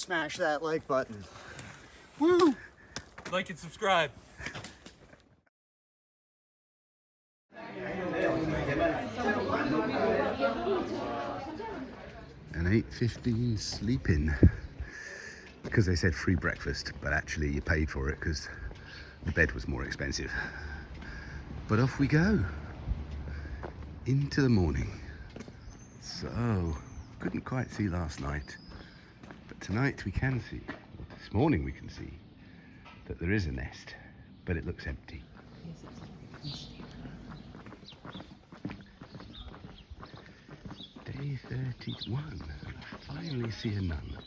smash that like button. Woo! Like and subscribe. An 8:15 sleep-in, because they said free breakfast, but actually you paid for it because the bed was more expensive. But off we go into the morning. So couldn't quite see last night, but tonight we can see, this morning we can see that there is a nest, but it looks empty. Day 31. I finally see a nun.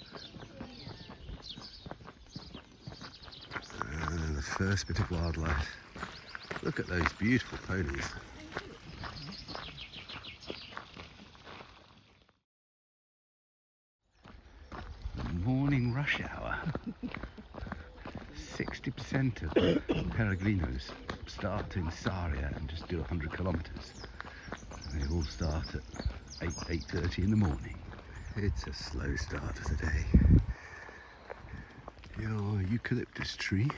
The first bit of wildlife. Look at those beautiful ponies. Morning rush hour. 60% of peregrinos start in Saria and just do 100 kilometers. They all start at 8:30 in the morning. It's a slow start of the day. Your eucalyptus tree.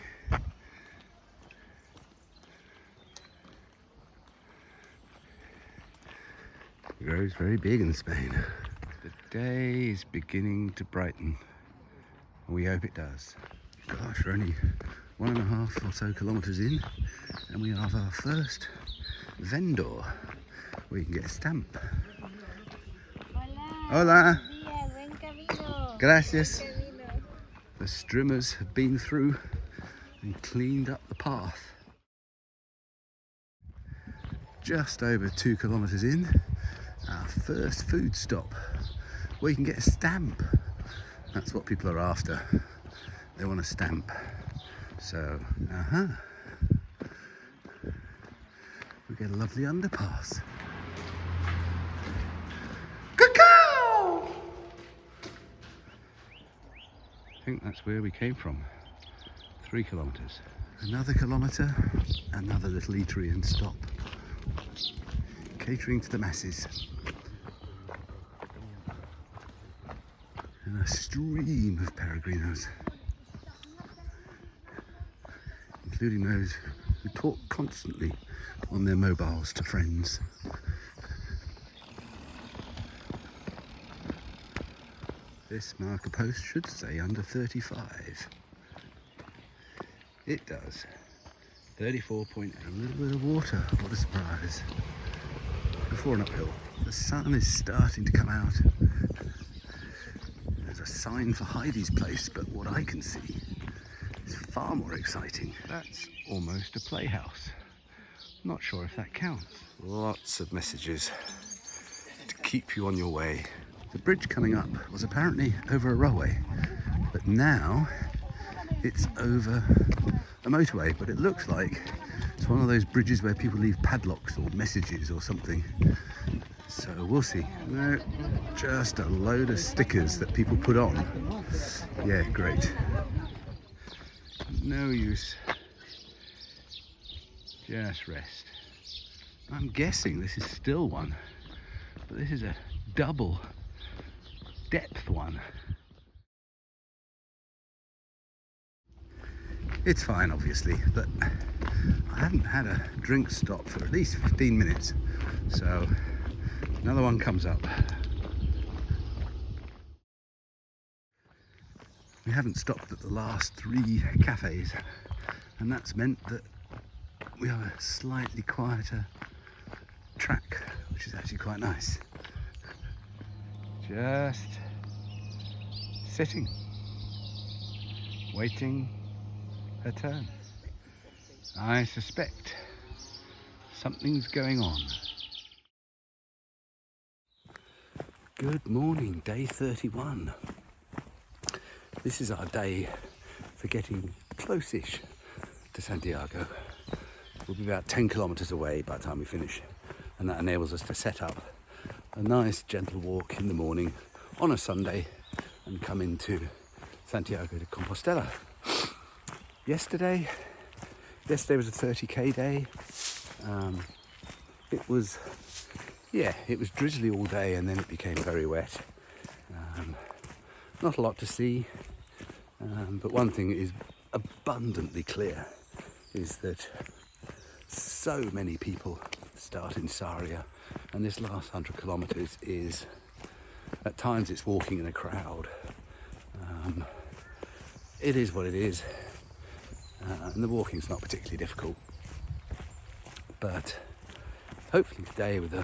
It grows very big in Spain. The day is beginning to brighten. We hope it does. Gosh, we're only 1.5 or so kilometers in, and we have our first vendor where you can get a stamp. Hola. Buen camino. Gracias. Buen camino. The strimmers have been through and cleaned up the path. Just over 2 kilometers in, our first food stop where you can get a stamp. That's what people are after. They want a stamp. So, we get a lovely underpass. Cacao! I think that's where we came from. 3 kilometers. Another kilometer, another little eatery and stop. Catering to the masses. And a stream of peregrinos, including those who talk constantly on their mobiles to friends. This marker post should say under 35. It does. 34.8. A little bit of water, what a surprise. Before an uphill. The sun is starting to come out. There's a sign for Heidi's place, but what I can see is far more exciting. That's almost a playhouse. Not sure if that counts. Lots of messages to keep you on your way. The bridge coming up was apparently over a railway, but now it's over a motorway, but it looks like it's one of those bridges where people leave padlocks or messages or something. So we'll see. No, just a load of stickers that people put on. Yeah, great. No use. Just rest. I'm guessing this is still one, but this is a double depth one. It's fine, obviously, but I haven't had a drink stop for at least 15 minutes, so another one comes up. We haven't stopped at the last 3 cafes, and that's meant that we have a slightly quieter track, which is actually quite nice. Just sitting, waiting her turn. I suspect something's going on. Good morning, day 31. This is our day for getting close-ish to Santiago. We'll be about 10 kilometers away by the time we finish, and that enables us to set up a nice gentle walk in the morning on a Sunday and come into Santiago de Compostela. Yesterday was a 30k day. It was drizzly all day, and then it became very wet. Not a lot to see. But one thing is abundantly clear is that so many people start in Saria, and this last 100 kilometres is, at times it's walking in a crowd. It is what it is, and the walking's not particularly difficult, but hopefully today with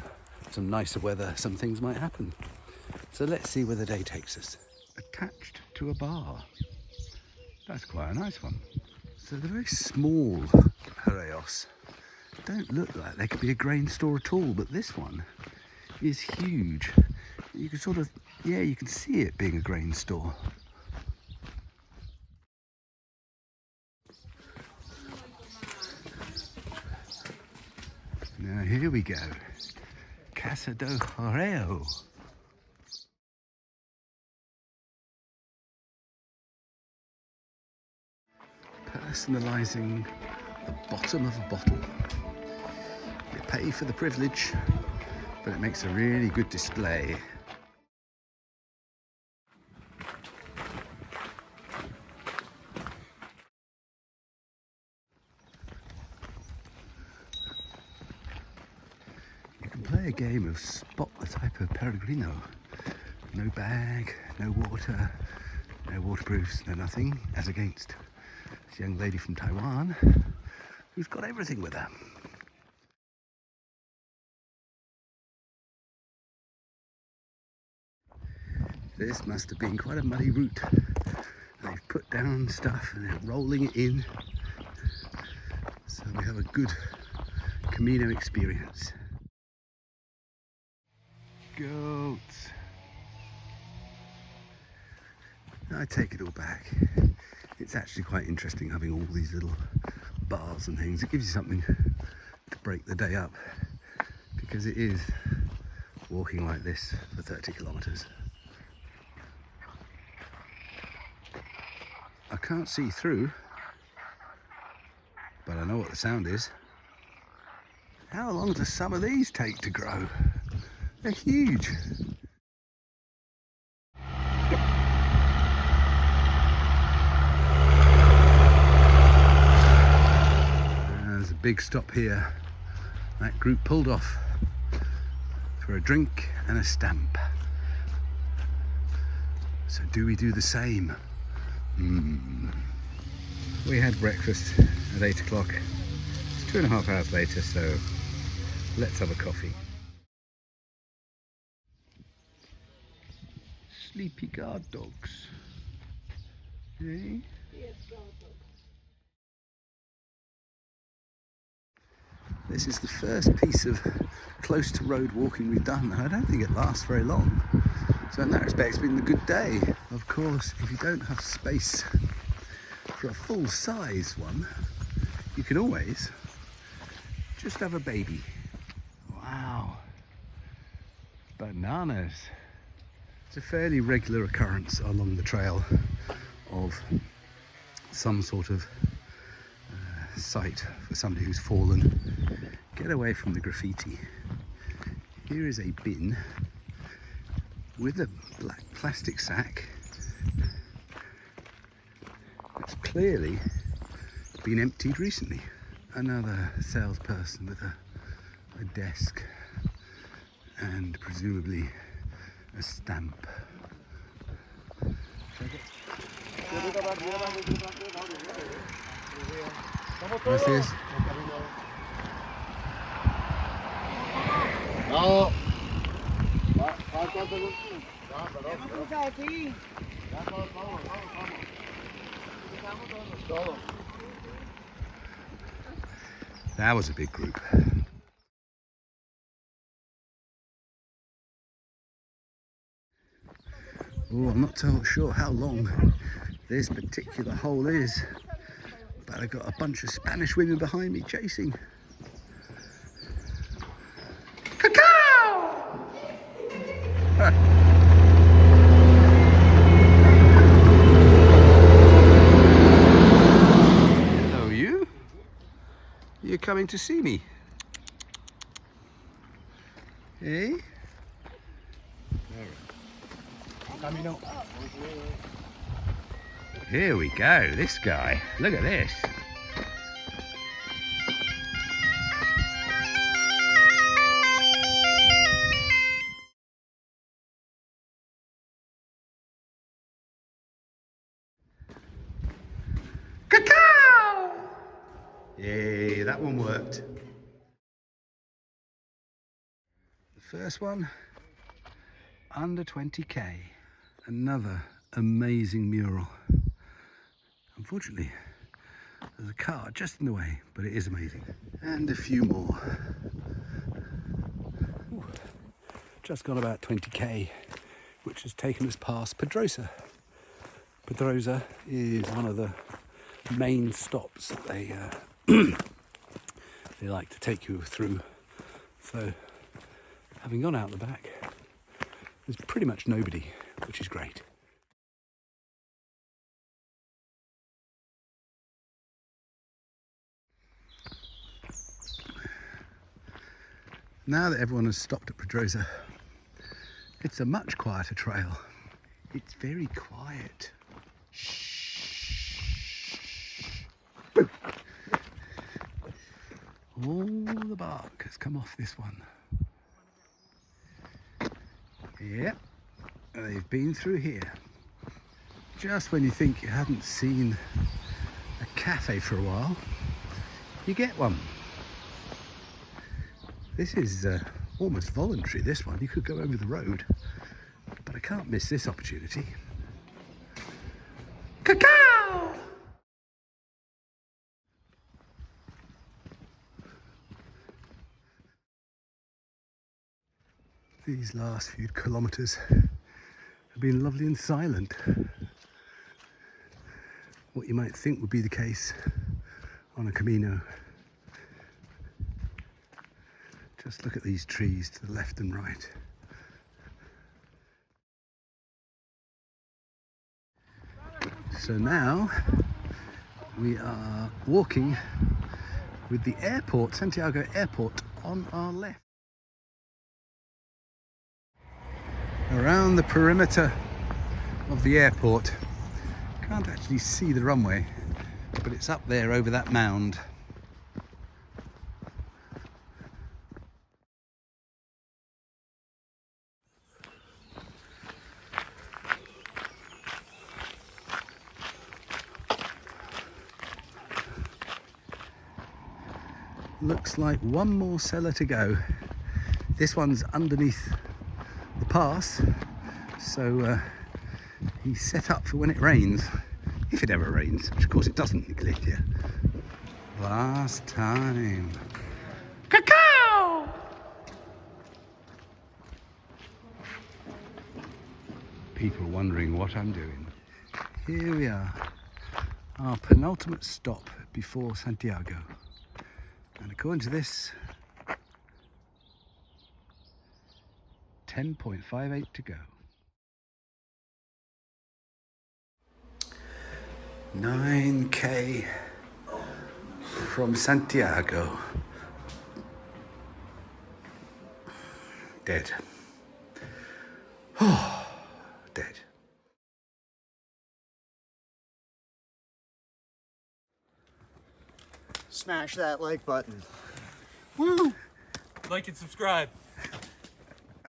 some nicer weather some things might happen. So let's see where the day takes us. Attached to a bar. That's quite a nice one. So the very small arrears don't look like they could be a grain store at all, but this one is huge. You can sort of, yeah, you can see it being a grain store. Now here we go. Casa do Arreo. Personalising the bottom of a bottle. You pay for the privilege, but it makes a really good display. You can play a game of spot the type of Pellegrino. No bag, no water, no waterproofs, no nothing, as against this young lady from Taiwan who's got everything with her. This must have been quite a muddy route. They've put down stuff and they're rolling it in, so we have a good Camino experience. Goats. I take it all back. It's actually quite interesting having all these little bars and things. It gives you something to break the day up, because it is walking like this for 30 kilometres. I can't see through, but I know what the sound is. How long do some of these take to grow? They're huge. There's a big stop here. That group pulled off for a drink and a stamp. So do we do the same? We had breakfast at 8 o'clock. It's 2.5 hours later, so let's have a coffee. Sleepy guard dogs. Hey? This is the first piece of close to road walking we've done, and I don't think it lasts very long. So in that respect, it's been a good day. Of course, if you don't have space for a full-size one, you can always just have a baby. Wow. Bananas. It's a fairly regular occurrence along the trail of some sort of site for somebody who's fallen. Get away from the graffiti. Here is a bin with a black plastic sack that's clearly been emptied recently. Another salesperson with a desk and presumably a stamp. Gracias. No. That was a big group. Oh, I'm not so sure how long this particular hole is, but I've got a bunch of Spanish women behind me chasing. Cacao! Hello, you? You're coming to see me? Hey? Camino. Here we go, this guy. Look at this. Cacao! Yay, that one worked. The first one, under 20k. Another amazing mural. Unfortunately, there's a car just in the way, but it is amazing. And a few more. Ooh, just got about 20k, which has taken us past Pedrosa. Pedrosa is one of the main stops that they they like to take you through. So, having gone out the back, there's pretty much nobody, which is great. Now that everyone has stopped at Pedrosa, it's a much quieter trail. It's very quiet. Shh. All the bark has come off this one. Yep, they've been through here. Just when you think you hadn't seen a cafe for a while, you get one. This is almost voluntary, this one. You could go over the road, but I can't miss this opportunity. Cacao! These last few kilometres have been lovely and silent. What you might think would be the case on a Camino. Just look at these trees to the left and right. So now we are walking with the airport, Santiago Airport, on our left. Around the perimeter of the airport. Can't actually see the runway, but it's up there over that mound. Looks like one more cellar to go. This one's underneath the pass, so he's set up for when it rains, if it ever rains, which of course it doesn't in Galicia. Last time. Cacao! People wondering what I'm doing. Here we are, our penultimate stop before Santiago. And according to this, 10.58 to go. 9k from Santiago. Dead. Oh, dead. Smash that like button. Woo! Like and subscribe.